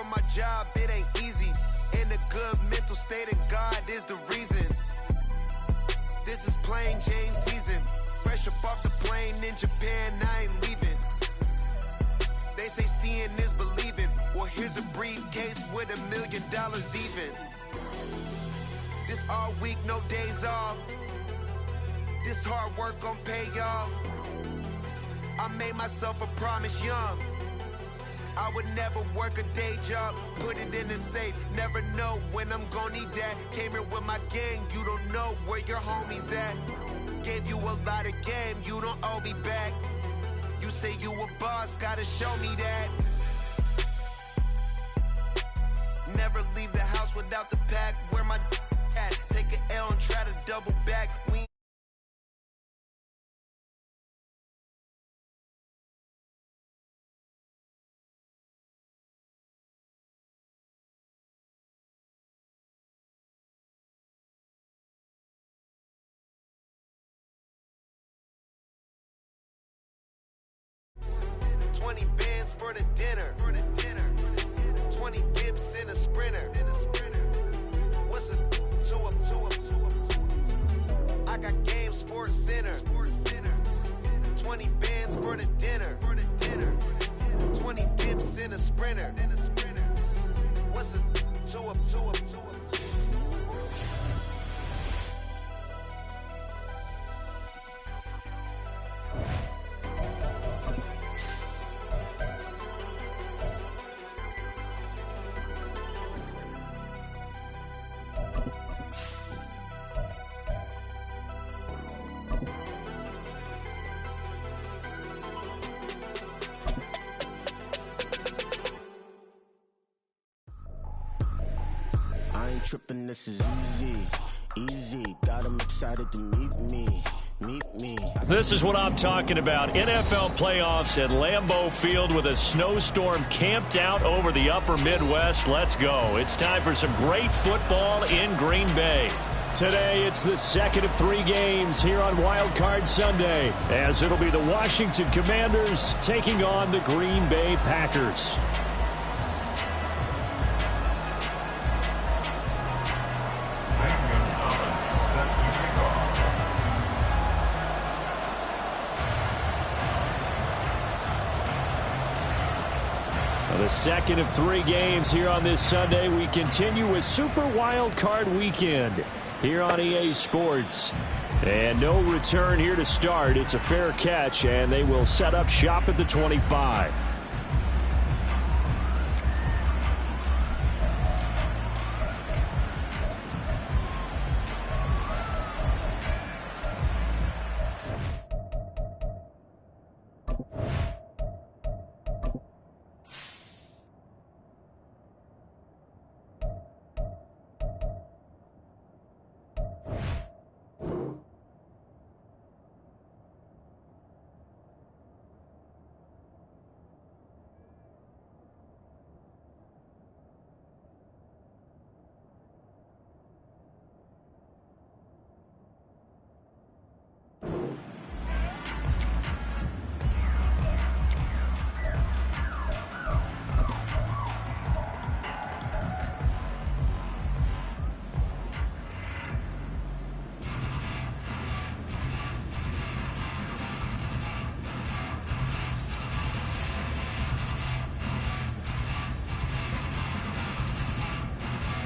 from my job, it ain't easy. In a good mental state, and God is the reason. This is plain Jane season. Fresh up off the plane in Japan, I ain't leaving. They say seeing is believing. Well, here's a briefcase with $1 million even. This all week, no days off. This hard work gon' pay off. I made myself a promise young. I would never work a day job, put it in the safe. Never know when I'm gon' need that. Came here with my gang, you don't know where your homies at. Gave you a lot of game, you don't owe me back. You say you a boss, gotta show me that. Never leave the house without the pack. Where my at? Take an L and try to double back. We 20 bands for the dinner. 20 dips in a sprinter. What's a 2 up? I got game sports center. 20 bands for the dinner. 20 dips in a sprinter. What's a 2 up? Tripping, this is easy. Got 'em excited to meet me. This is what I'm talking about. NFL playoffs at Lambeau Field with a snowstorm camped out over the upper Midwest. Let's go. It's time for some great football in Green Bay. Today, it's the second of 3 games here on Wildcard Sunday, as it'll be the Washington Commanders taking on the Green Bay Packers. The second of 3 games here on this Sunday. We continue with Super Wild Card Weekend here on EA Sports. And no return here to start. It's a fair catch, and they will set up shop at the 25.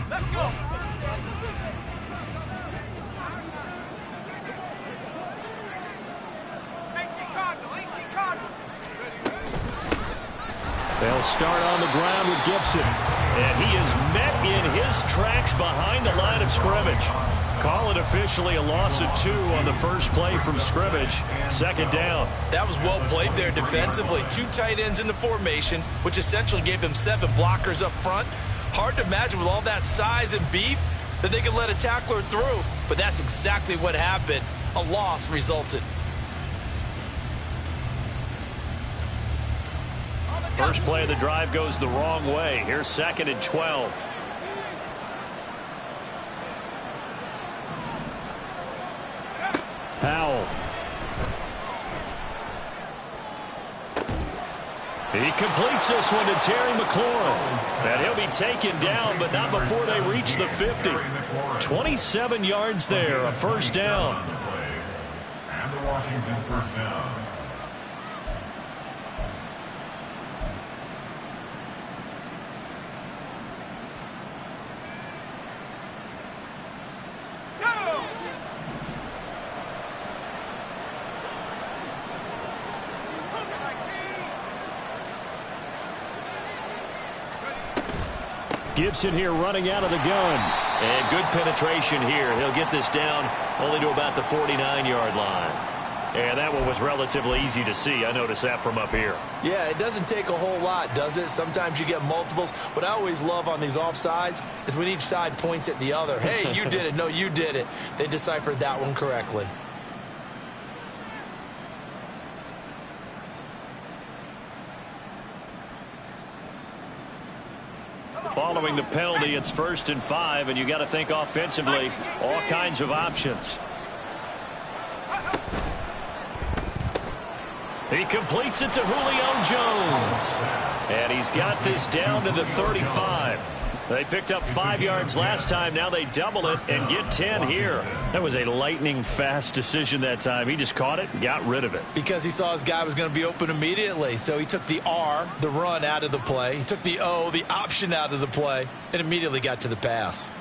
Let's go. They'll start on the ground with Gibson. And he is met in his tracks behind the line of scrimmage. Call it officially a loss of 2 on the first play from scrimmage. Second down. That was well played there defensively. 2 tight ends in the formation, which essentially gave them 7 blockers up front. Hard to imagine with all that size and beef that they could let a tackler through. But that's exactly what happened. A loss resulted. First play of the drive goes the wrong way. Here's 2nd and 12. Powell. He completes this one to Terry McLaurin. And he'll be taken down, but not before they reach the 50. 27 yards there, a first down. And the Washington first down. Gibson here running out of the gun. And good penetration here. He'll get this down only to about the 49-yard line. And that one was relatively easy to see. I noticed that from up here. Yeah, it doesn't take a whole lot, does it? Sometimes you get multiples. What I always love on these offsides is when each side points at the other. Hey, you did it. No, you did it. They deciphered that one correctly. Following the penalty, it's 1st and 5, and you got to think offensively, all kinds of options. He completes it to Julio Jones. And he's got this down to the 35. They picked up 5 yards last time. Now they double it and get 10 here. That was a lightning-fast decision that time. He just caught it and got rid of it. Because he saw his guy was going to be open immediately. So he took the R, the run, out of the play. He took the O, the option, out of the play, and immediately got to the pass.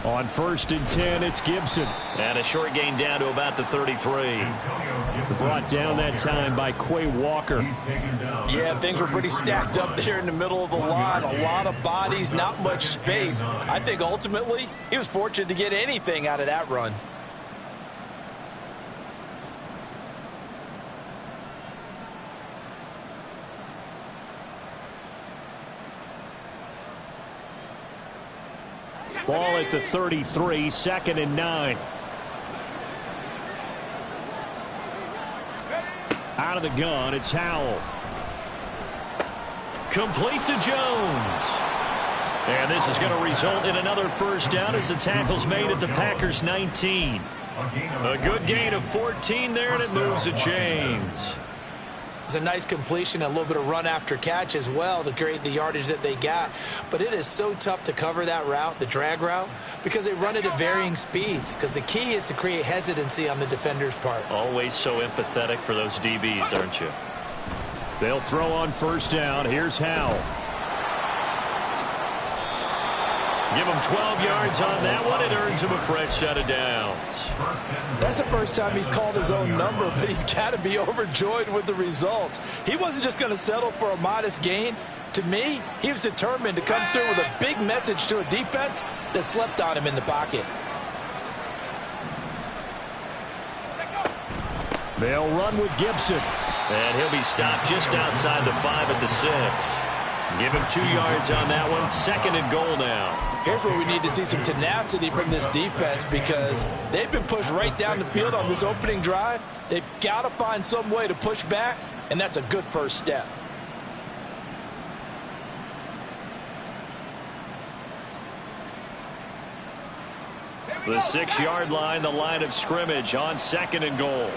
On 1st and 10, it's Gibson. And a short gain down to about the 33. Brought down that time by Quay Walker. Yeah, things were pretty stacked up there in the middle of the line. A lot of bodies, not much space. I think ultimately he was fortunate to get anything out of that run. Ball at the 33, 2nd and 9. Out of the gun, it's Howell. Complete to Jones. And this is going to result in another first down as the tackle's made at the Packers' 19. A good gain of 14 there, and it moves the chains. It's a nice completion, a little bit of run after catch as well to create the yardage that they got. But it is so tough to cover that route, the drag route, because they run it at varying speeds. Because the key is to create hesitancy on the defender's part. Always so empathetic for those DBs, aren't you? They'll throw on first down. Here's Howell. Give him 12 yards on that one. It earns him a fresh set of downs. That's the first time he's called his own number, but he's got to be overjoyed with the results. He wasn't just going to settle for a modest gain. To me, he was determined to come through with a big message to a defense that slept on him in the pocket. They'll run with Gibson. And he'll be stopped just outside the 5 at the 6. Give him 2 yards on that one. 2nd and goal now. Here's where we need to see some tenacity from this defense because they've been pushed right down the field on this opening drive. They've got to find some way to push back, and that's a good first step. The 6-yard line, the line of scrimmage on 2nd and goal.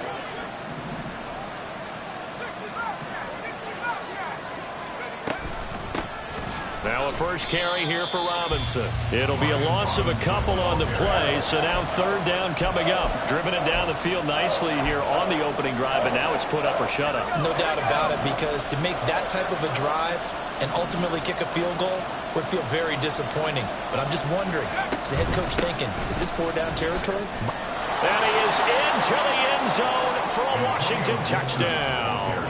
Now a first carry here for Robinson. It'll be a loss of a couple on the play, so now 3rd down coming up. Driven it down the field nicely here on the opening drive, but now it's put up or shut up. No doubt about it, because to make that type of a drive and ultimately kick a field goal would feel very disappointing. But I'm just wondering, is the head coach thinking, is this 4-down territory? And he is into the end zone for a Washington touchdown.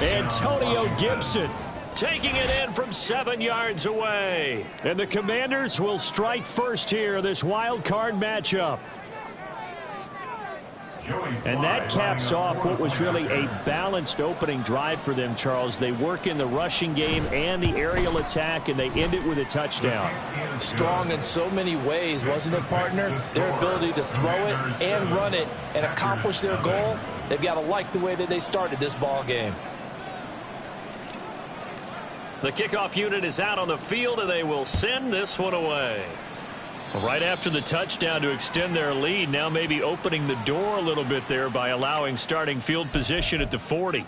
Antonio Gibson taking it in from 7 yards away. And the Commanders will strike first here, this wild card matchup. And that caps off what was really a balanced opening drive for them, Charles. They work in the rushing game and the aerial attack, and they end it with a touchdown. Strong in so many ways, wasn't it, partner? Their ability to throw it and run it and accomplish their goal, they've got to like the way that they started this ball game. The kickoff unit is out on the field, and they will send this one away. Right after the touchdown to extend their lead, now maybe opening the door a little bit there by allowing starting field position at the 40.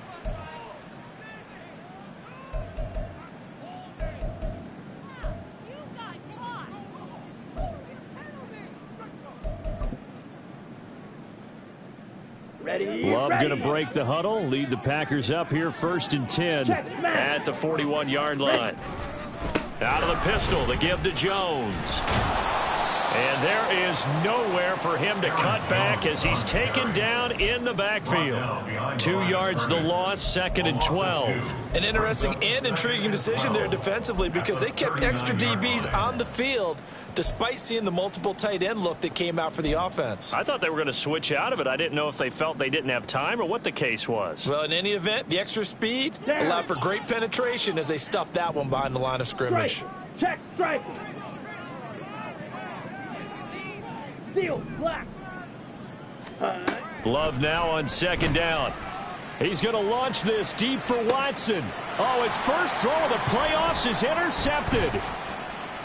Love going to break the huddle, lead the Packers up here 1st and 10 at the 41-yard line. Out of the pistol, the give to Jones. And there is nowhere for him to cut back as he's taken down in the backfield. 2 yards the loss, 2nd and 12. An interesting and intriguing decision there defensively because they kept extra DBs on the field despite seeing the multiple tight end look that came out for the offense. I thought they were going to switch out of it. I didn't know if they felt they didn't have time or what the case was. Well, in any event, the extra speed allowed for great penetration as they stuffed that one behind the line of scrimmage. Check, strike. Steal, black. Love now on 2nd down. He's going to launch this deep for Watson. Oh, his first throw of the playoffs is intercepted.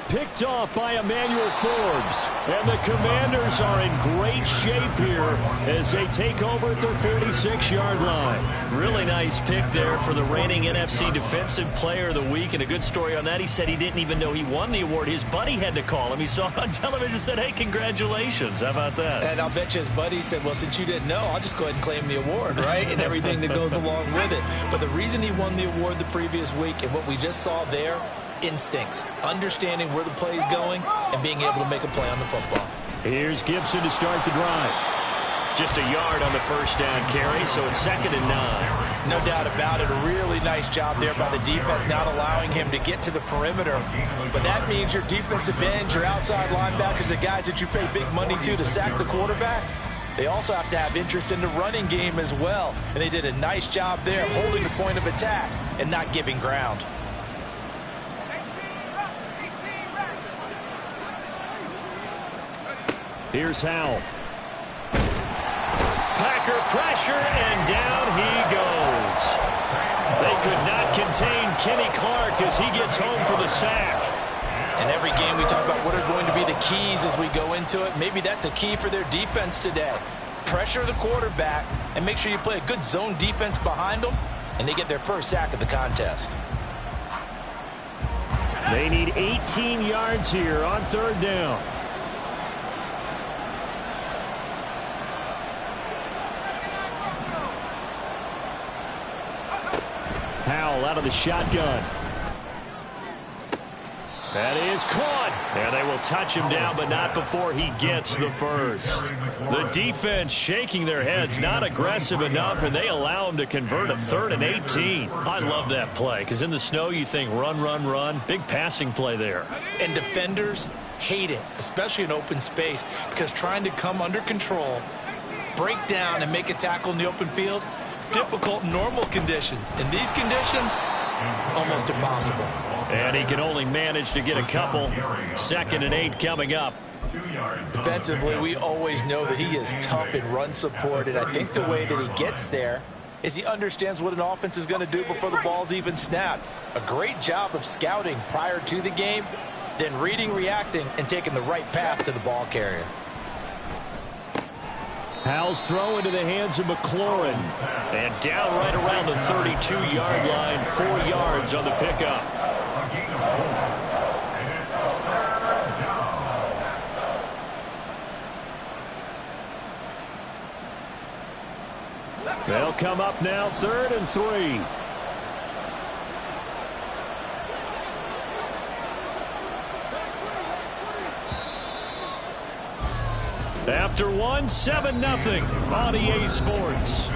Picked off by Emmanuel Forbes. And the Commanders are in great shape here as they take over at their 46-yard line. Really nice pick there for the reigning NFC Defensive Player of the Week. And a good story on that, he said he didn't even know he won the award. His buddy had to call him. He saw it on television and said, hey, congratulations. How about that? And I'll bet you his buddy said, well, since you didn't know, I'll just go ahead and claim the award, right? And everything that goes along with it. But the reason he won the award the previous week and what we just saw there, instincts, understanding where the play is going, and being able to make a play on the football. Here's Gibson to start the drive. Just a yard on the first down carry, so it's 2nd and 9. No doubt about it. A really nice job there by the defense, not allowing him to get to the perimeter. But that means your defensive ends, your outside linebackers, the guys that you pay big money to sack the quarterback, they also have to have interest in the running game as well. And they did a nice job there, holding the point of attack and not giving ground. Here's Howell. Packer pressure, and down he goes. They could not contain Kenny Clark as he gets home for the sack. And every game we talk about what are going to be the keys as we go into it. Maybe that's a key for their defense today. Pressure the quarterback and make sure you play a good zone defense behind them, and they get their first sack of the contest. They need 18 yards here on 3rd down. Howell out of the shotgun. That is caught. And they will touch him down, but not before he gets the first. The defense shaking their heads, not aggressive enough, and they allow him to convert a 3rd and 18. I love that play, because in the snow you think run, run, run. Big passing play there. And defenders hate it, especially in open space, because trying to come under control, break down, and make a tackle in the open field, difficult in normal conditions. In these conditions, almost impossible. And he can only manage to get a couple. 2nd and 8 coming up. Defensively, we always know that he is tough in run support, and I think the way that he gets there is he understands what an offense is going to do before the ball's even snapped. A great job of scouting prior to the game, then reading, reacting, and taking the right path to the ball carrier. Howell's throw into the hands of McLaurin. And down right around the 32-yard line, 4 yards on the pickup. They'll come up now, 3rd and 3. After one, 7-0 on EA Sports.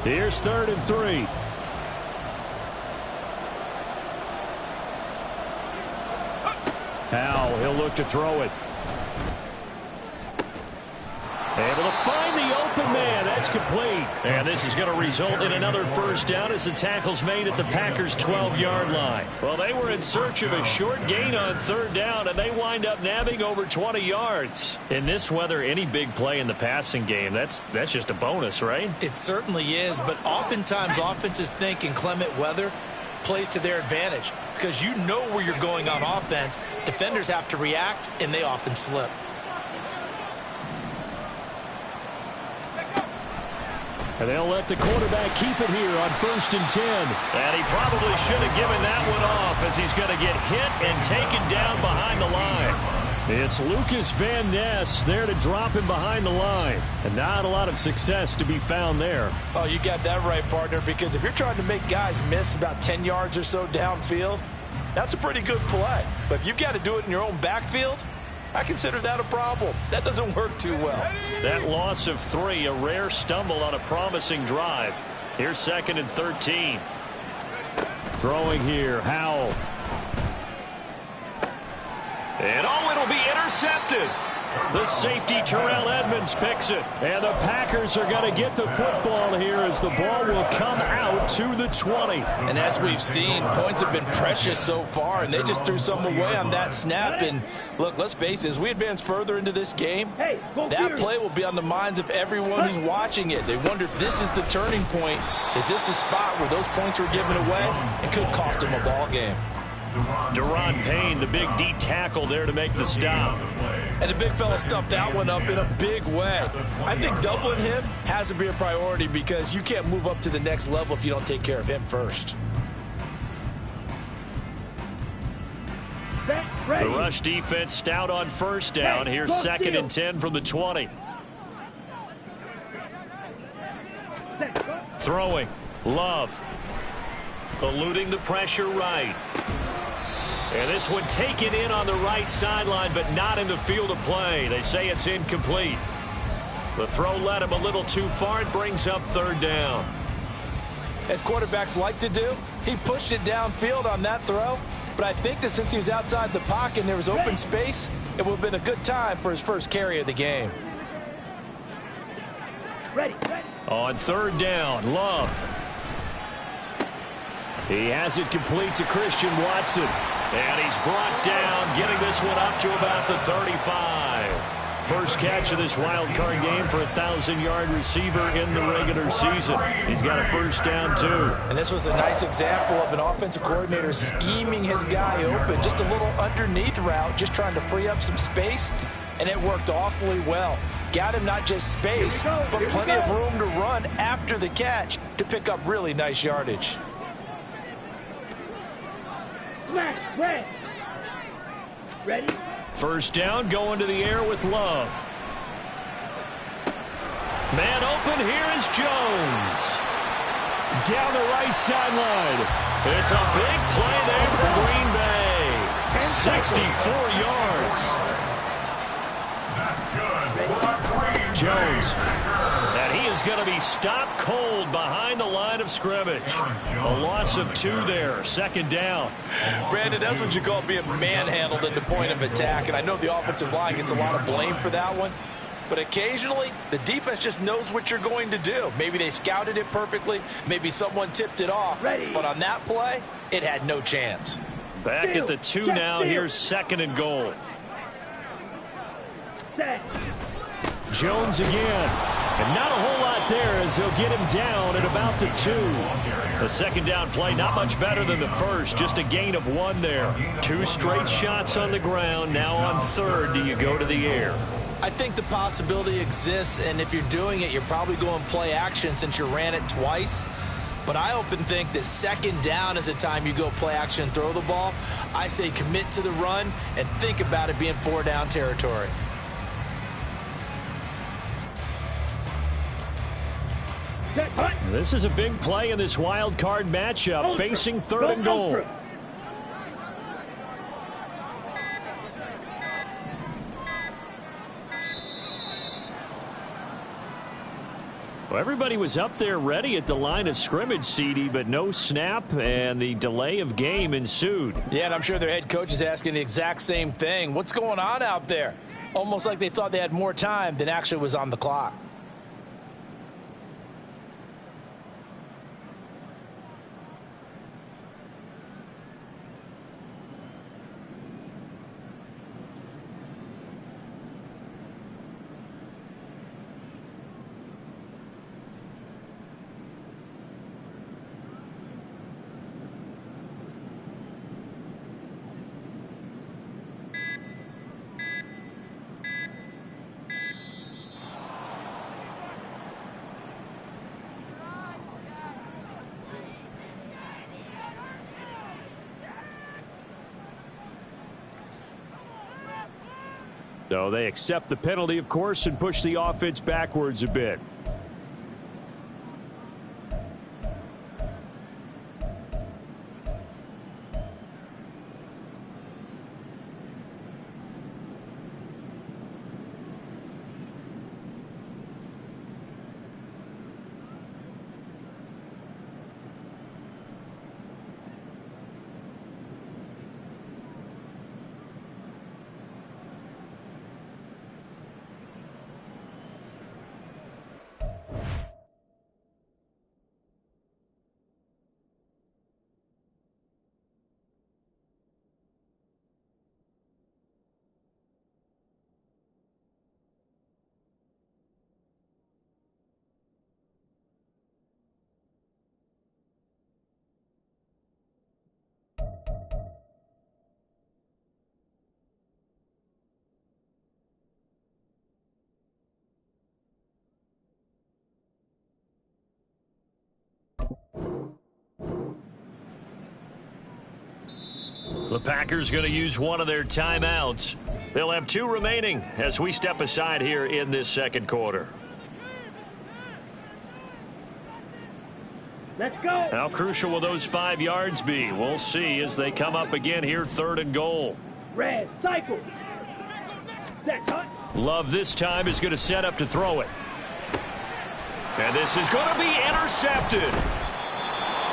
Here's 3rd and 3. Howell, he'll look to throw it. Able to find the open man. That's complete. And this is going to result in another first down as the tackle's made at the Packers' 12-yard line. Well, they were in search of a short gain on third down, and they wind up nabbing over 20 yards. In this weather, any big play in the passing game, that's just a bonus, right? It certainly is, but oftentimes offenses think inclement weather plays to their advantage because you know where you're going on offense. Defenders have to react, and they often slip. And they'll let the quarterback keep it here on 1st and 10. And he probably should have given that one off as he's going to get hit and taken down behind the line. It's Lucas Van Ness there to drop him behind the line. And not a lot of success to be found there. Oh, you got that right, partner, because if you're trying to make guys miss about 10 yards or so downfield, that's a pretty good play. But if you've got to do it in your own backfield, I consider that a problem. That doesn't work too well. That loss of 3, a rare stumble on a promising drive. Here's 2nd and 13. Throwing here, Howell. And it'll be intercepted. The safety, Terrell Edmonds, picks it. And the Packers are going to get the football here as the ball will come out to the 20. And as we've seen, points have been precious so far, and they just threw some away on that snap. And look, let's face it, as we advance further into this game, that play will be on the minds of everyone who's watching it. They wonder if this is the turning point. Is this the spot where those points were given away? It could cost them a ball game. Deron Payne, the big D tackle there to make the stop. And the big fella stuffed that one up in a big way. I think doubling him has to be a priority because you can't move up to the next level if you don't take care of him first. The rush defense stout on 1st down. Here's 2nd and 10 from the 20. Throwing. Love. Eluding the pressure right. And this one taken in on the right sideline, but not in the field of play. They say it's incomplete. The throw led him a little too far. It brings up 3rd down. As quarterbacks like to do, he pushed it downfield on that throw. But I think that since he was outside the pocket and there was open space, it would have been a good time for his first carry of the game. Ready. On 3rd down, Love. He has it complete to Christian Watson. And he's brought down, getting this one up to about the 35. First catch of this wild card game for a 1,000-yard receiver in the regular season. He's got a first down, too. And this was a nice example of an offensive coordinator scheming his guy open. Just a little underneath route, just trying to free up some space, and it worked awfully well. Got him not just space, but plenty of room to run after the catch to pick up really nice yardage. Ready? First down, going to the air with Love. Man open, here is Jones. Down the right sideline. It's a big play there for Green Bay. 64 yards. Jones. And he is going to be stopped cold behind the line of scrimmage. A loss of 2 there. 2nd down. Brandon, that's what you call being manhandled at the point of attack. And I know the offensive line gets a lot of blame for that one. But occasionally, the defense just knows what you're going to do. Maybe they scouted it perfectly. Maybe someone tipped it off. But on that play, it had no chance. Back at the 2 now. Here's 2nd and goal. Jones again. And not a whole lot there as they'll get him down at about the 2. The 2nd down play, not much better than the first. Just a gain of 1 there. 2 straight shots on the ground. Now on 3rd, do you go to the air? I think the possibility exists, and if you're doing it, you're probably going play action since you ran it twice. But I often think that 2nd down is the time you go play action and throw the ball. I say commit to the run and think about it being 4-down territory. This is a big play in this wild card matchup, facing 3rd and goal. Well, everybody was up there ready at the line of scrimmage, CD, but no snap, and the delay of game ensued. Yeah, and I'm sure their head coach is asking the exact same thing. What's going on out there? almost like they thought they had more time than actually was on the clock. So they accept the penalty, of course, and push the offense backwards a bit. The Packers going to use one of their timeouts. They'll have 2 remaining as we step aside here in this second quarter. Let's go. How crucial will those 5 yards be? We'll see as they come up again here, 3rd and goal. Red, cycle. Set, cut. Love this time is going to set up to throw it. And this is going to be intercepted.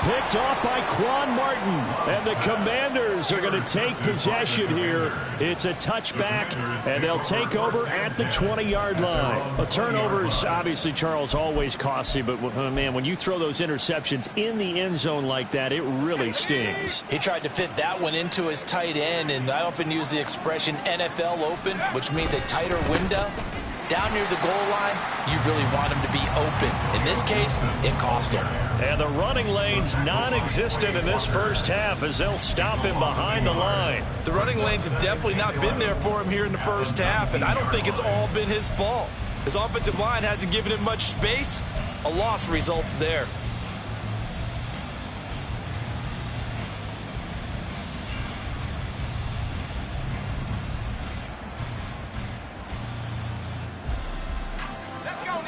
Picked off by Quan Martin. And the Commanders are going to take possession here. It's a touchback, and they'll take over at the 20-yard line. A turnover is obviously, Charles, always costly, but, man, when you throw those interceptions in the end zone like that, it really stings. He tried to fit that one into his tight end, and I often use the expression NFL open, which means a tighter window. Down near the goal line, you really want him to be open. In this case, it cost him. And the running lane's non-existent in this first half as they'll stop him behind the line. The running lanes have definitely not been there for him here in the first half, and I don't think it's all been his fault. His offensive line hasn't given him much space. A loss results there.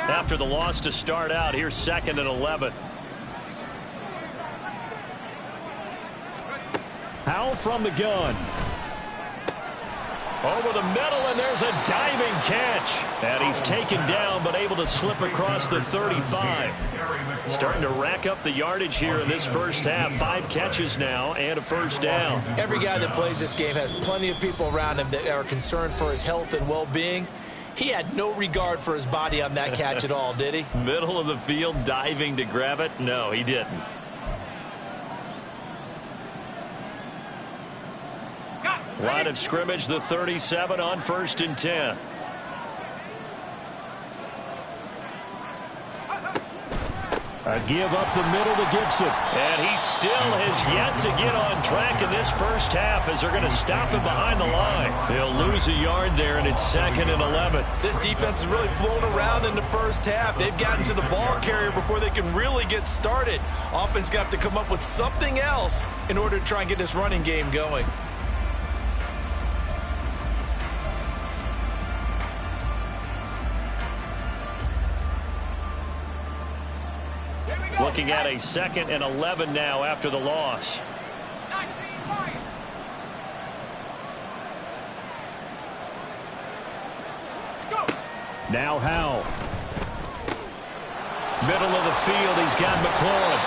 After the loss to start out, here's 2nd and 11. Howell from the gun. Over the middle, and there's a diving catch. And he's taken down, but able to slip across the 35. Starting to rack up the yardage here in this first half. 5 catches now and a first down. Every guy that plays this game has plenty of people around him that are concerned for his health and well-being. He had no regard for his body on that catch at all, did he? Middle of the field, diving to grab it? No, he didn't. Line of scrimmage, the 37 on 1st and 10. A give up the middle to Gibson. And he still has yet to get on track in this first half as they're going to stop him behind the line. They'll lose a yard there, and it's 2nd and 11. This defense has really flown around in the first half. They've gotten to the ball carrier before they can really get started. Offense got to come up with something else in order to try and get this running game going. Looking at a 2nd and 11 now after the loss. Now Howell. Middle of the field, he's got McLaurin.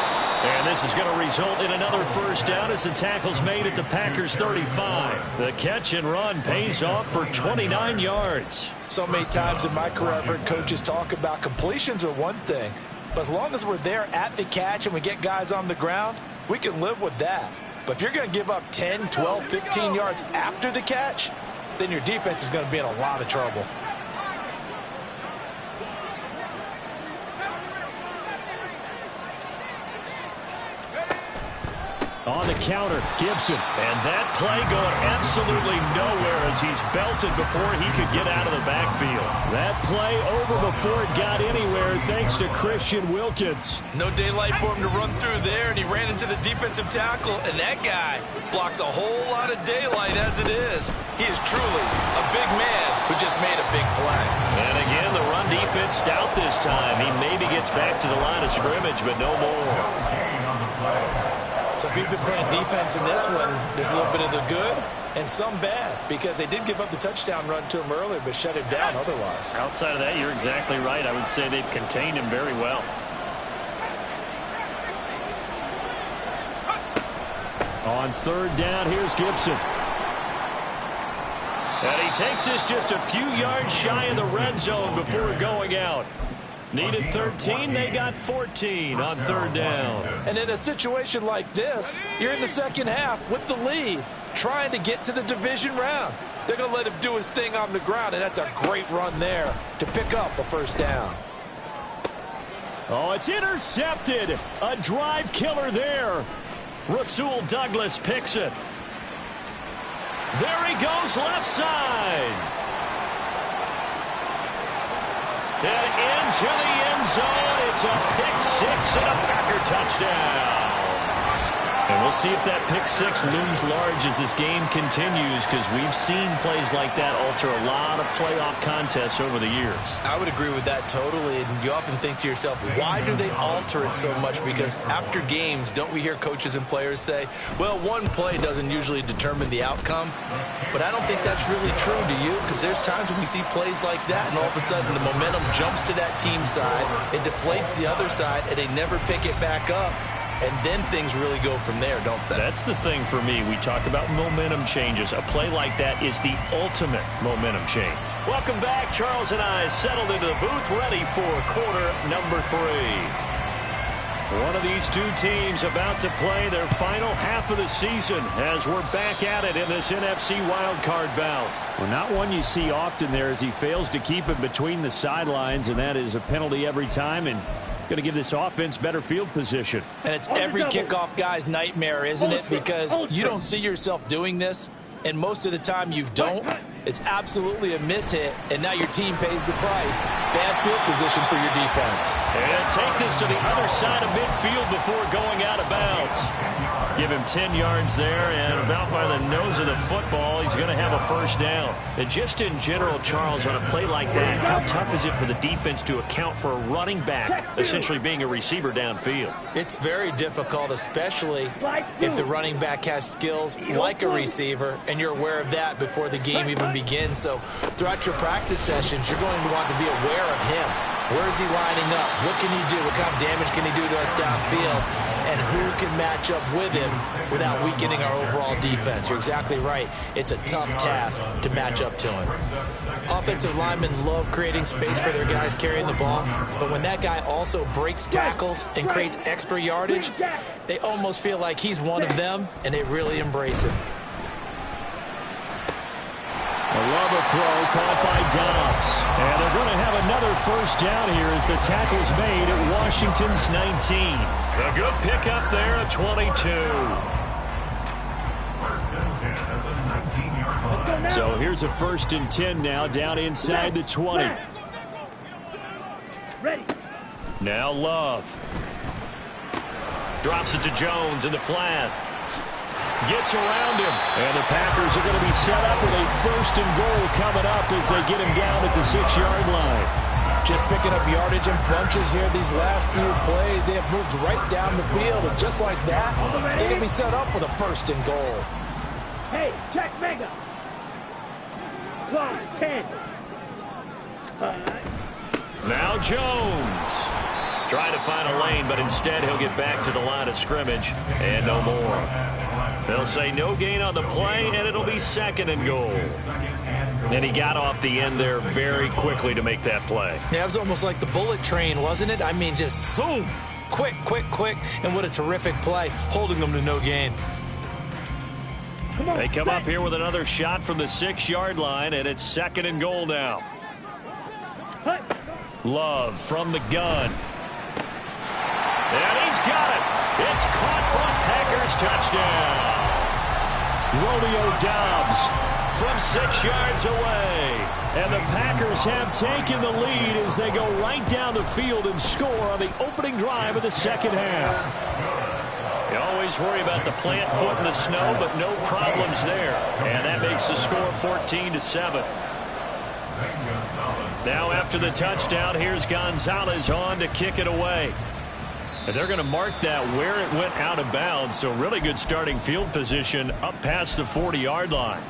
And this is going to result in another first down as the tackle's made at the Packers' 35. The catch and run pays off for 29 yards. So many times in my career, I've heard coaches talk about completions are one thing, but as long as we're there at the catch and we get guys on the ground, we can live with that. But if you're going to give up 10, 12, 15 yards after the catch, then your defense is going to be in a lot of trouble. On the counter, Gibson. And that play going absolutely nowhere as he's belted before he could get out of the backfield. That play over before it got anywhere thanks to Christian Wilkins. No daylight for him to run through there, and he ran into the defensive tackle, and that guy blocks a whole lot of daylight as it is. He is truly a big man who just made a big play. And again, the run defense stout this time. He maybe gets back to the line of scrimmage, but no more. So if you've been playing defense in this one, there's a little bit of the good and some bad, because they did give up the touchdown run to him earlier but shut him down otherwise. Outside of that, you're exactly right. I would say they've contained him very well. On third down, here's Gibson. And he takes this just a few yards shy of the red zone before going out. Needed 13, they got 14 on third down. And in a situation like this, you're in the second half with the lead, trying to get to the division round. They're going to let him do his thing on the ground, and that's a great run there to pick up a first down. Oh, it's intercepted. A drive killer there. Rasul Douglas picks it. There he goes, left side. And into the end zone, it's a pick six and a Packer touchdown. And we'll see if that pick six looms large as this game continues, because we've seen plays like that alter a lot of playoff contests over the years. I would agree with that totally, and you often think to yourself, why do they alter it so much? Because after games, don't we hear coaches and players say, well, one play doesn't usually determine the outcome? But I don't think that's really true, do you? Because there's times when we see plays like that, and all of a sudden the momentum jumps to that team side, it deflates the other side, and they never pick it back up. And then things really go from there, don't they? That's the thing for me. We talk about momentum changes. A play like that is the ultimate momentum change. Welcome back. Charles and I settled into the booth, ready for quarter number 3. One of these two teams about to play their final half of the season as we're back at it in this NFC wildcard bout. Well, not one you see often there as he fails to keep it between the sidelines, and that is a penalty every time, and going to give this offense better field position. And it's every kickoff guy's nightmare, isn't it? Because you don't see yourself doing this, and most of the time you don't. It's absolutely a mishit, and now your team pays the price. Bad field position for your defense. And take this to the other side of midfield before going out of bounds. Give him 10 yards there, and about by the nose of the football, he's going to have a first down. And just in general, Charles, on a play like that, how tough is it for the defense to account for a running back essentially being a receiver downfield? It's very difficult, especially if the running back has skills like a receiver, and you're aware of that before the game even begins. So throughout your practice sessions, you're going to want to be aware of him. Where is he lining up? What can he do? What kind of damage can he do to us downfield? And who can match up with him without weakening our overall defense? You're exactly right. It's a tough task to match up to him. Offensive linemen love creating space for their guys carrying the ball, but when that guy also breaks tackles and creates extra yardage, they almost feel like he's one of them, and they really embrace him. A love throw caught by Dobbs. And they're going to have another first down here as the tackle's made at Washington's 19. A good pickup there at 22. So here's a 1st and 10 now down inside the 20. Ready. Now Love. Drops it to Jones in the flat. Gets around him. And the Packers are going to be set up with a 1st and goal coming up as they get him down at the 6-yard line. Just picking up yardage in bunches here these last few plays. They have moved right down the field, and just like that, they're going to be set up with a 1st and goal. Hey, check mega. Clock 10. Now Jones. Trying to find a lane, but instead he'll get back to the line of scrimmage and no more. They'll say no gain on the play, and it'll be 2nd and goal. And he got off the end there very quickly to make that play. Yeah, it was almost like the bullet train, wasn't it? I mean, just zoom, quick, quick, quick, and what a terrific play, holding them to no gain. They come up here with another shot from the 6-yard line, and it's 2nd and goal now. Love from the gun. And he's got it. It's caught for a Packers touchdown. Romeo Doubs from 6 yards away. And the Packers have taken the lead as they go right down the field and score on the opening drive of the second half. You always worry about the plant foot in the snow, but no problems there. And that makes the score 14-7. Now after the touchdown, here's Gonzalez on to kick it away. And they're going to mark that where it went out of bounds, so really good starting field position up past the 40-yard line.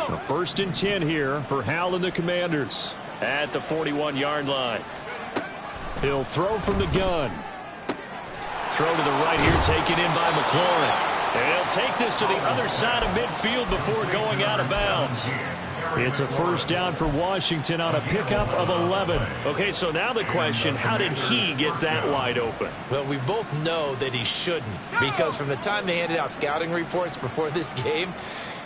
A 1st and 10 here for Hal and the Commanders at the 41-yard line. He'll throw from the gun. Throw to the right here, taken in by McLaurin. And he'll take this to the other side of midfield before going out of bounds. It's a 1st down for Washington on a pickup of 11. Okay, so now the question, how did he get that wide open? Well, we both know that he shouldn't, because from the time they handed out scouting reports before this game,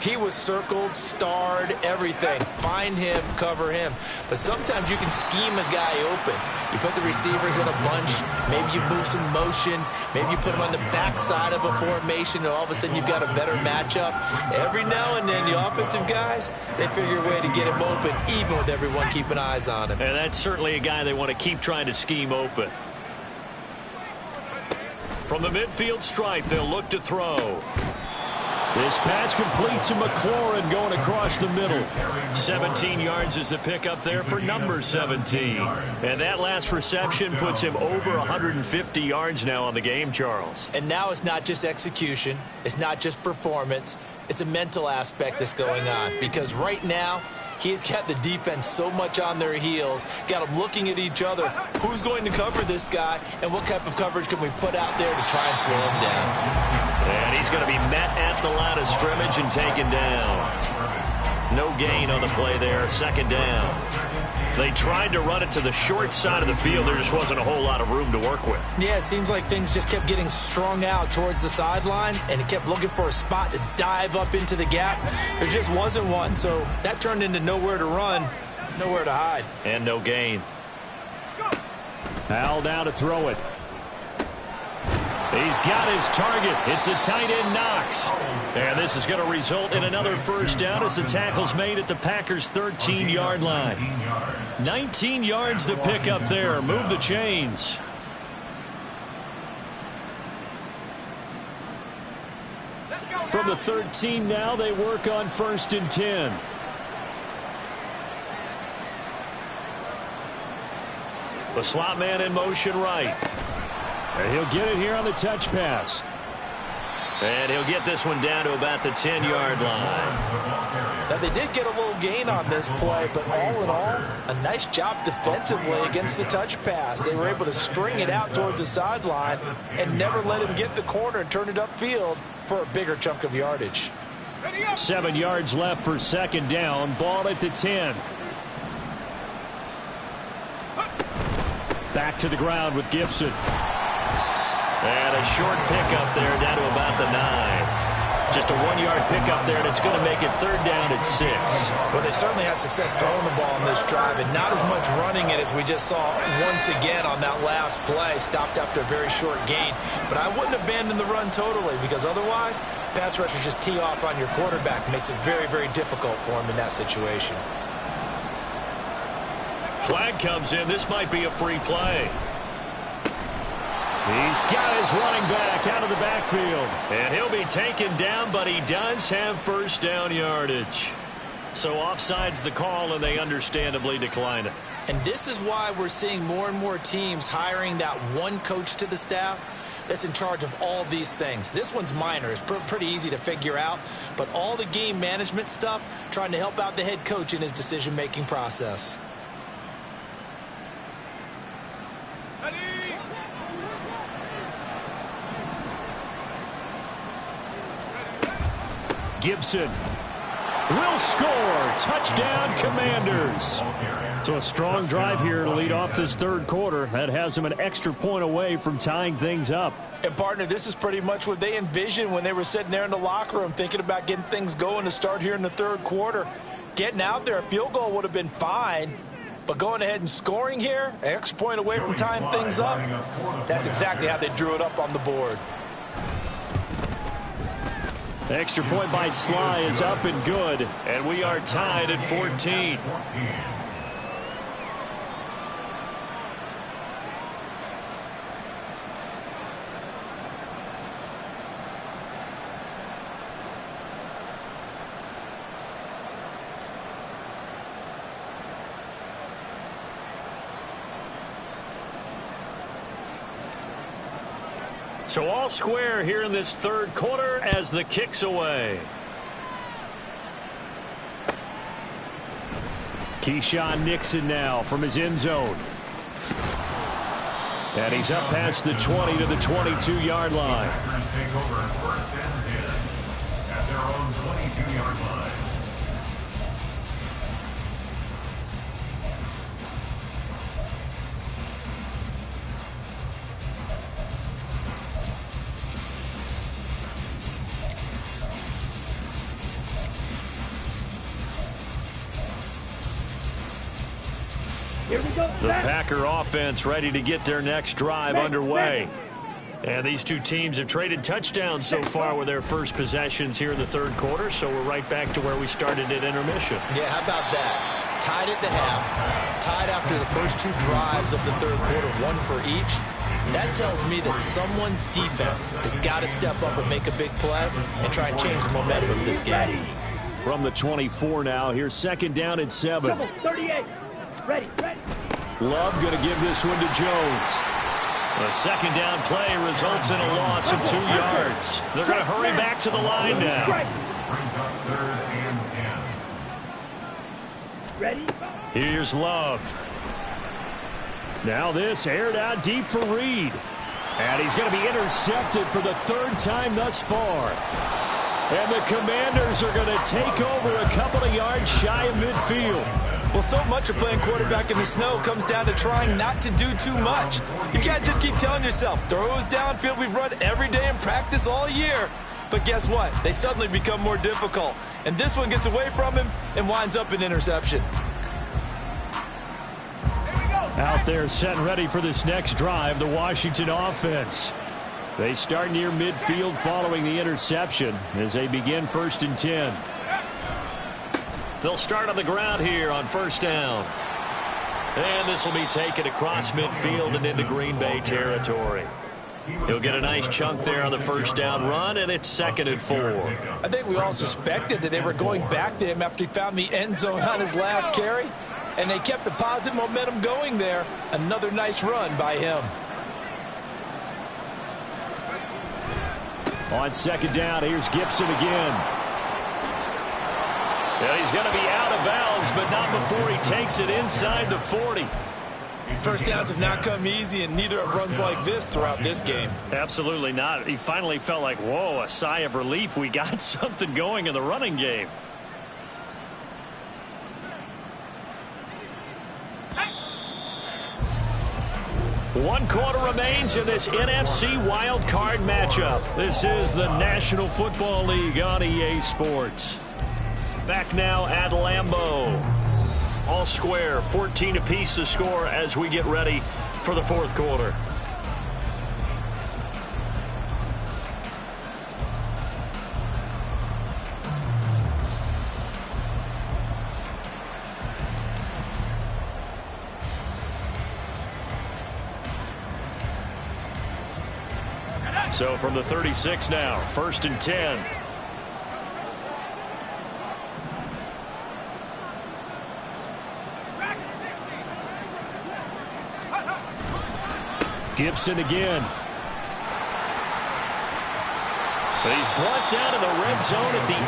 he was circled, starred, everything. Find him, cover him. But sometimes you can scheme a guy open. You put the receivers in a bunch. Maybe you move some motion. Maybe you put them on the backside of a formation, and all of a sudden you've got a better matchup. Every now and then, the offensive guys, they figure a way to get him open, even with everyone keeping eyes on him. And that's certainly a guy they want to keep trying to scheme open. From the midfield stripe, they'll look to throw. This pass complete to McLaurin going across the middle. 17 yards is the pickup there for number 17. And that last reception puts him over 150 yards now on the game, Charles. And now it's not just execution. It's not just performance. It's a mental aspect that's going on. Because right now, he's got the defense so much on their heels, got them looking at each other. Who's going to cover this guy, and what type of coverage can we put out there to try and slow him down? And he's going to be met at the line of scrimmage and taken down. No gain on the play there, 2nd down. They tried to run it to the short side of the field. There just wasn't a whole lot of room to work with. Yeah, it seems like things just kept getting strung out towards the sideline, and he kept looking for a spot to dive up into the gap. There just wasn't one, so that turned into nowhere to run, nowhere to hide. And no gain. Hal down to throw it. He's got his target. It's the tight end Knox. And this is going to result in another 1st down as the tackle's made at the Packers' 13-yard line. 19 yards to pick up there. Move the chains. From the 13 now, they work on 1st and 10. The slot man in motion right. And he'll get it here on the touch pass. And he'll get this one down to about the 10-yard line. Now, they did get a little gain on this play, but all in all, a nice job defensively against the touch pass. They were able to string it out towards the sideline and never let him get the corner and turn it upfield for a bigger chunk of yardage. 7 yards left for 2nd down. Ball at the 10. Back to the ground with Gibson. And a short pickup there down to about the 9. Just a 1-yard pickup there, and it's going to make it 3rd down at 6. Well, they certainly had success throwing the ball on this drive, and not as much running it as we just saw once again on that last play. Stopped after a very short gain. But I wouldn't abandon the run totally, because otherwise, pass rushers just tee off on your quarterback. It makes it very, very difficult for him in that situation. Flag comes in. This might be a free play. He's got his running back out of the backfield. And he'll be taken down, but he does have 1st down yardage. So offside's the call, and they understandably decline it. And this is why we're seeing more and more teams hiring that one coach to the staff that's in charge of all these things. This one's minor. It's pretty easy to figure out. But all the game management stuff, trying to help out the head coach in his decision-making process. Gibson will score. Touchdown, Commanders. So a strong drive here to lead off this third quarter. That has them an extra point away from tying things up. And, partner, this is pretty much what they envisioned when they were sitting there in the locker room thinking about getting things going to start here in the third quarter. Getting out there, a field goal would have been fine. But going ahead and scoring here, an extra point away from tying things up, that's exactly how they drew it up on the board. Extra point by Sly is up and good, and we are tied at 14. So all square here in this third quarter as the kick's away. Keyshawn Nixon now from his end zone. And he's up past the 20 to the 22-yard line. Take over first and 10 at their own 22-yard line. Here we go. The Packer offense ready to get their next drive underway. And these two teams have traded touchdowns so far with their first possessions here in the third quarter, so we're right back to where we started at intermission. Yeah, how about that? Tied at the half, tied after the first two drives of the third quarter, one for each. That tells me that someone's defense has got to step up and make a big play and try and change the momentum of this game. From the 24 now, here's second down and 7. 38. Ready. Love going to give this one to Jones. The second down play results in a loss of 2 yards. They're going to hurry back to the line now. Brings up third and 10. Ready. Here's Love. Now this aired out deep for Reed. And he's going to be intercepted for the third time thus far. And the Commanders are going to take over a couple of yards shy of midfield. Well, so much of playing quarterback in the snow comes down to trying not to do too much. You can't just keep telling yourself, throws downfield we've run every day in practice all year. But guess what? They suddenly become more difficult. And this one gets away from him and winds up an interception. Out there set and ready for this next drive, the Washington offense. They start near midfield following the interception as they begin first and 10. They'll start on the ground here on first down. And this will be taken across midfield and into Green Bay territory. He'll get a nice chunk there on the first down run, and it's second and 4. I think we all suspected that they were going back to him after he found the end zone on his last carry. And they kept the positive momentum going there. Another nice run by him. On second down, here's Gibson again. And he's going to be out of bounds, but not before he takes it inside the 40. First downs have not come easy, and neither have runs like this throughout this game. Absolutely not. He finally felt like, whoa, a sigh of relief. We got something going in the running game. One quarter remains in this NFC Wildcard matchup. This is the National Football League on EA Sports. Back now at Lambeau. All square, 14 apiece to score as we get ready for the fourth quarter. So from the 36 now, first and 10. Gibson again. But he's brought down in the red zone at the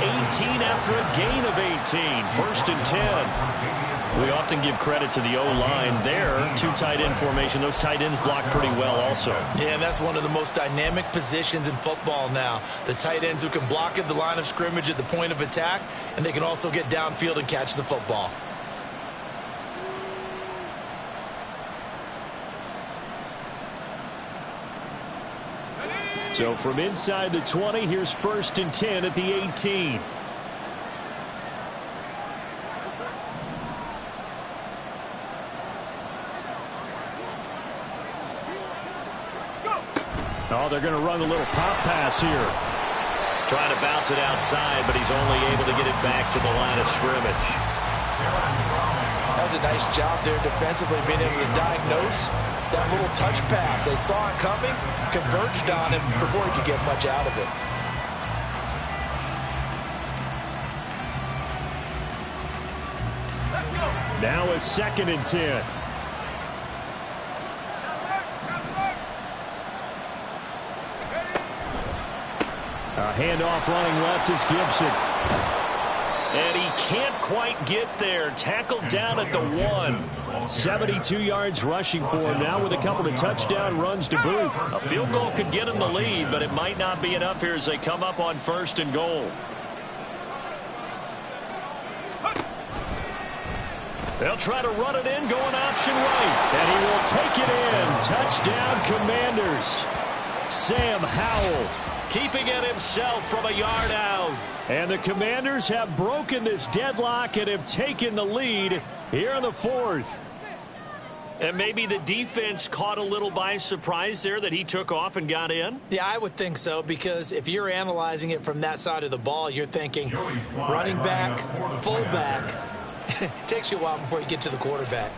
18 after a gain of 18. 1st and 10. We often give credit to the O-line there. 2 tight end formation. Those tight ends block pretty well also. Yeah, and that's one of the most dynamic positions in football now. The tight ends who can block at the line of scrimmage at the point of attack, and they can also get downfield and catch the football. So from inside the 20, here's 1st and 10 at the 18. Oh, they're going to run a little pop pass here. Trying to bounce it outside, but he's only able to get it back to the line of scrimmage. That was a nice job there defensively, being able to diagnose that little touch pass. They saw it coming, converged on him before he could get much out of it. Now a 2nd and 10. A handoff running left is Gibson. And he can't quite get there. Tackled down at the 1. 72 yards rushing for him now with a couple of touchdown runs to boot. A field goal could get him the lead, but it might not be enough here as they come up on 1st and goal. They'll try to run it in, going option right. And he will take it in. Touchdown, Commanders. Sam Howell keeping it himself from a yard out. And the Commanders have broken this deadlock and have taken the lead here in the 4th. And maybe the defense caught a little by surprise there that he took off and got in? Yeah, I would think so, because if you're analyzing it from that side of the ball, you're thinking running back, fullback. It takes you a while before you get to the quarterback.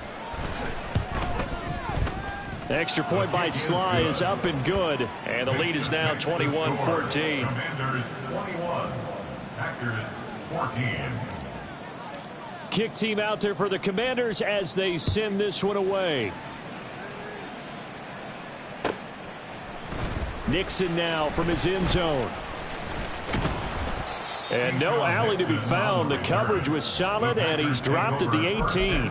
The extra point by Sly is up and good. And the lead is now 21-14. Commanders 21, Packers 14. Kick team out there for the Commanders as they send this one away. Nixon now from his end zone. And no alley to be found. The coverage was solid, and he's dropped at the 18.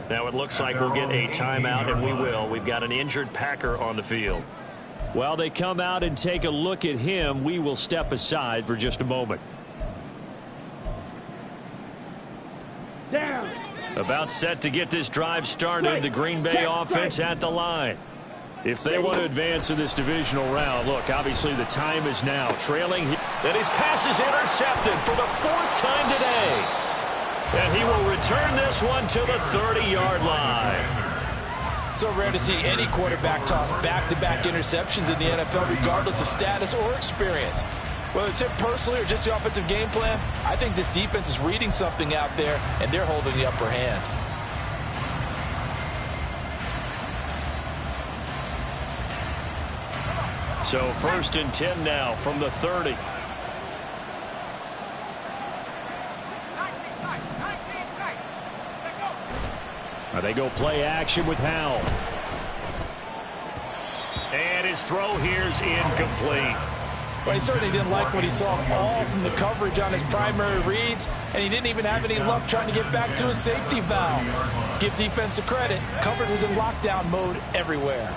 Now it looks like we'll get a timeout, and we will. We've got an injured Packer on the field. While they come out and take a look at him, we will step aside for just a moment. Down. About set to get this drive started. The Green Bay offense at the line. If they want to advance in this divisional round, look, obviously the time is now. Trailing, and his pass is intercepted for the 4th time today. And he will return this one to the 30-yard line. So rare to see any quarterback toss back-to-back interceptions in the NFL, regardless of status or experience. Whether it's him personally or just the offensive game plan, I think this defense is reading something out there, and they're holding the upper hand. So 1st and 10 now from the 30. They go play action with Howell. And his throw here's incomplete. Well, he certainly didn't like what he saw all from the coverage on his primary reads, and he didn't even have any luck trying to get back to his safety valve. Give defense a credit. Coverage was in lockdown mode everywhere.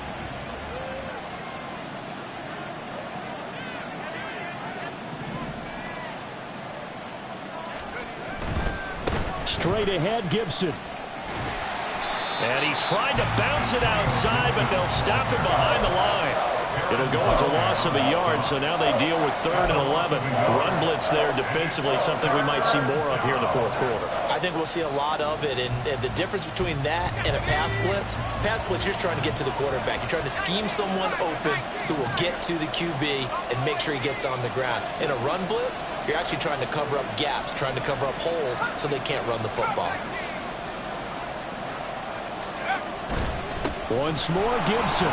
Straight ahead, Gibson. And he tried to bounce it outside, but they'll stop him behind the line. It'll go as a loss of a yard, so now they deal with 3rd and 11. Run blitz there defensively, something we might see more of here in the 4th quarter. I think we'll see a lot of it, and the difference between that and a pass blitz, you're trying to get to the quarterback. You're trying to scheme someone open who will get to the QB and make sure he gets on the ground. In a run blitz, you're actually trying to cover up gaps, trying to cover up holes so they can't run the football. Once more, Gibson.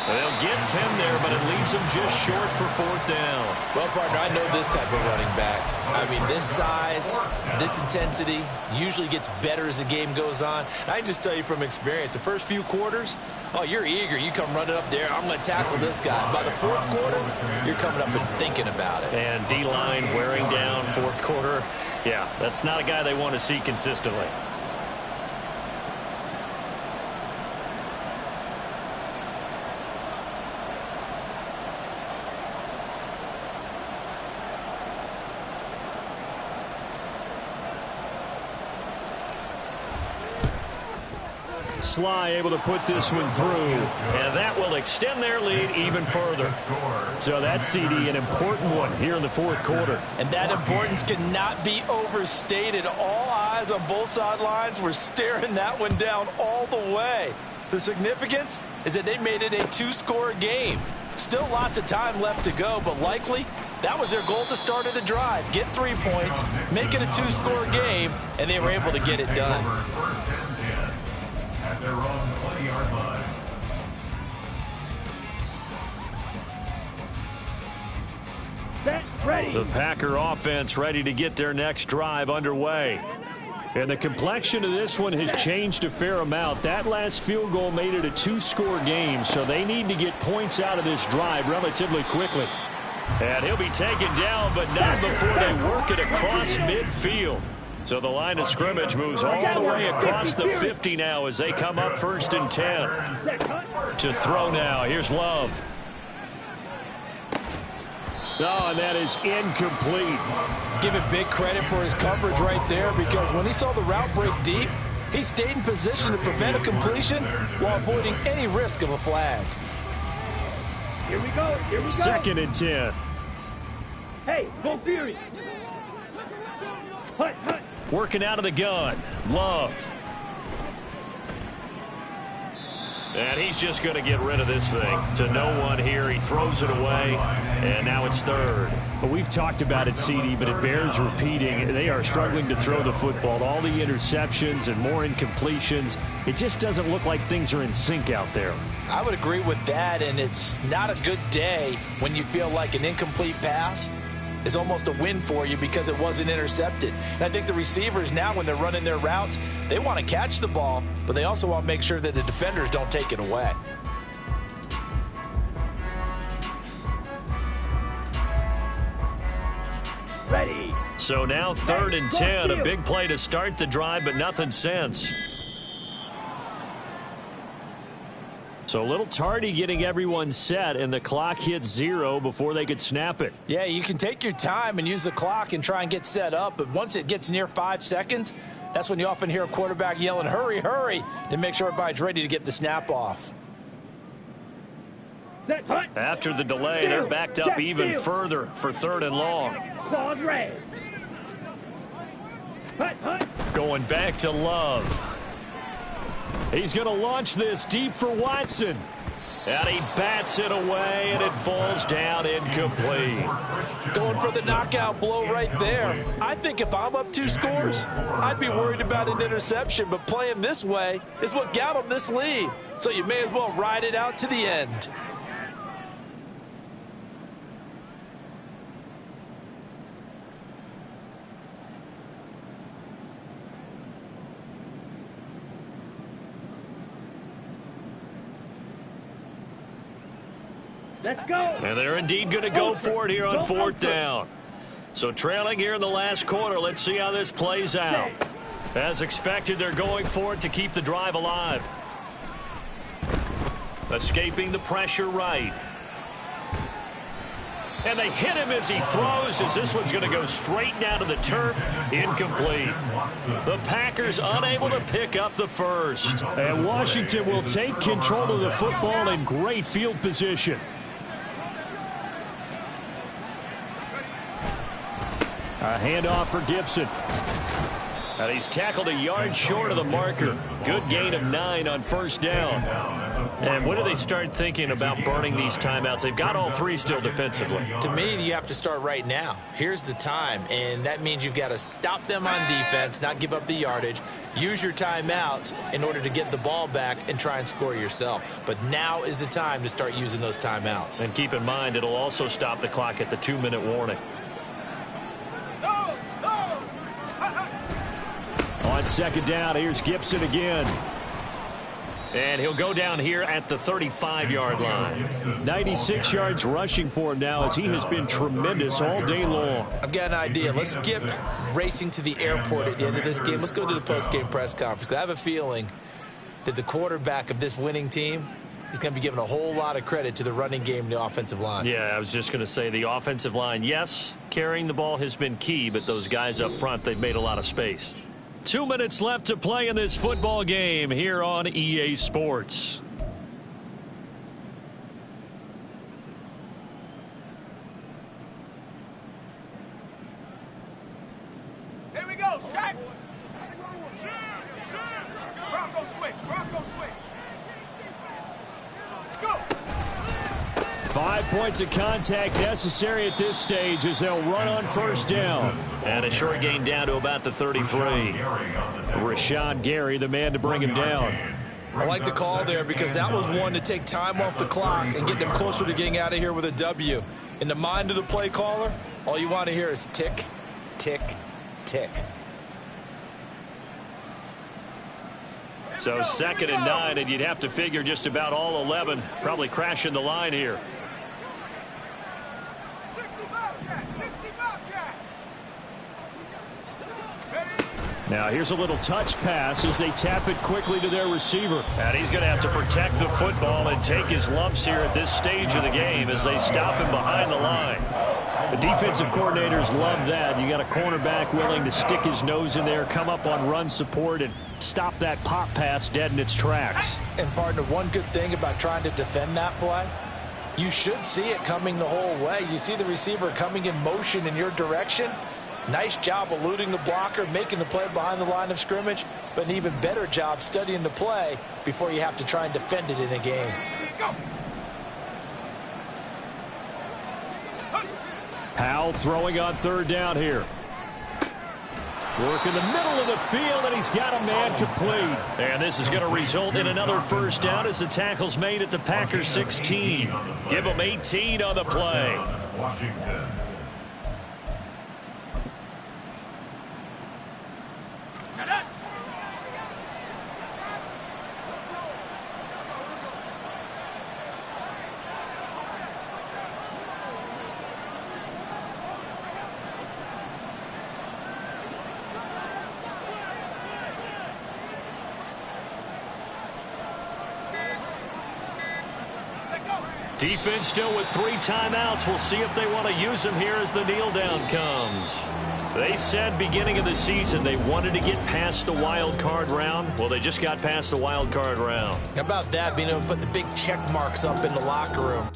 They'll get 10 there, but it leaves them just short for 4th down. Well, partner, I know this type of running back. I mean, this size, this intensity usually gets better as the game goes on. And I can just tell you from experience, the first few quarters, oh, you're eager. You come running up there, I'm going to tackle this guy. By the 4th quarter, you're coming up and thinking about it. And D-line wearing down 4th quarter. Yeah, that's not a guy they want to see consistently. Sly able to put this one through, and that will extend their lead even further. So that's CD, an important one here in the 4th quarter. And that importance cannot be overstated. All eyes on both sidelines were staring that one down all the way. The significance is that they made it a 2-score game. Still lots of time left to go, but likely that was their goal at the start of the drive. Get 3 points, make it a 2-score game, and they were able to get it done. At their own 20-yard line. Set, ready. The Packer offense ready to get their next drive underway. And the complexion of this one has changed a fair amount. That last field goal made it a 2-score game, so they need to get points out of this drive relatively quickly. And he'll be taken down, but not before they work it across midfield. So the line of scrimmage moves all the way across the 50 now as they come up 1st and 10. To throw now. Here's Love. Oh, and that is incomplete. Give it big credit for his coverage right there, because when he saw the route break deep, he stayed in position to prevent a completion while avoiding any risk of a flag. Here we go. Here we go. 2nd and 10. Hey, go Fury. Hut, hut. Working out of the gun. Love. And he's just going to get rid of this thing to no one here. He throws it away, and now it's 3rd. But we've talked about it, CD, but it bears repeating. They are struggling to throw the football. All the interceptions and more incompletions. It just doesn't look like things are in sync out there. I would agree with that, and it's not a good day when you feel like an incomplete pass is almost a win for you because it wasn't intercepted. And I think the receivers now, when they're running their routes, they want to catch the ball, but they also want to make sure that the defenders don't take it away. Ready. So now 3rd and 10, a big play to start the drive, but nothing since. So a little tardy getting everyone set, and the clock hits 0 before they could snap it. Yeah, you can take your time and use the clock and try and get set up, but once it gets near 5 seconds, that's when you often hear a quarterback yelling, hurry, hurry, to make sure everybody's ready to get the snap off. Set, hut. After the delay, they're backed up even further for 3rd and long. Stars red. Hut, hut. Going back to Love. He's going to launch this deep for Watson. And he bats it away, and it falls down incomplete. Going for the knockout blow right there. I think if I'm up 2 scores, I'd be worried about an interception, but playing this way is what got him this lead. So you may as well ride it out to the end. Let's go. And they're indeed going to go for it here on 4th down. So trailing here in the last quarter. Let's see how this plays out. As expected, they're going for it to keep the drive alive. Escaping the pressure right. And they hit him as he throws, as this one's going to go straight down to the turf. Incomplete. The Packers unable to pick up the first. And Washington will take control of the football in great field position. A handoff for Gibson. And he's tackled a yard short of the marker. Good gain of 9 on 1st down. And when do they start thinking about burning these timeouts? They've got all three still defensively. To me, you have to start right now. Here's the time, and that means you've got to stop them on defense, not give up the yardage, use your timeouts in order to get the ball back and try and score yourself. But now is the time to start using those timeouts. And keep in mind, it'll also stop the clock at the 2-minute warning. On second down, here's Gibson again. And he'll go down here at the 35-yard line. 96 yards rushing for him now as he has been tremendous all day long. I've got an idea. Let's skip racing to the airport at the end of this game. Let's go to the post-game press conference. I have a feeling that the quarterback of this winning team is going to be given a whole lot of credit to the running game and the offensive line. Yeah, I was just going to say the offensive line, yes, carrying the ball has been key, but those guys up front, they've made a lot of space. 2 minutes left to play in this football game here on EA Sports. Here we go, Shaq. Bronco switch, Bronco switch. Let's go. 5 points of contact necessary at this stage as they'll run on first down. And a short gain down to about the 33. Rashawn Gary, the man to bring him down. I like the call there because that was one to take time off the clock and get them closer to getting out of here with a W. In the mind of the play caller, all you want to hear is tick, tick, tick. So 2nd and 9, and you'd have to figure just about all 11 probably crashing the line here. Now here's a little touch pass as they tap it quickly to their receiver. And he's going to have to protect the football and take his lumps here at this stage of the game as they stop him behind the line. The defensive coordinators love that. You got a cornerback willing to stick his nose in there, come up on run support, and stop that pop pass dead in its tracks. And partner, one good thing about trying to defend that play, you should see it coming the whole way. You see the receiver coming in motion in your direction. Nice job eluding the blocker, making the play behind the line of scrimmage, but an even better job studying the play before you have to try and defend it in a game. Go. Powell throwing on third down here. Work in the middle of the field, and he's got a man complete. And this is going to result in another first down as the tackle's made at the Packers 16. Give them 18 on the play. Washington. Defense still with 3 timeouts. We'll see if they want to use them here as the kneel down comes. They said beginning of the season they wanted to get past the wild card round. Well, they just got past the wild card round. How about that, being able to put the big check marks up in the locker room?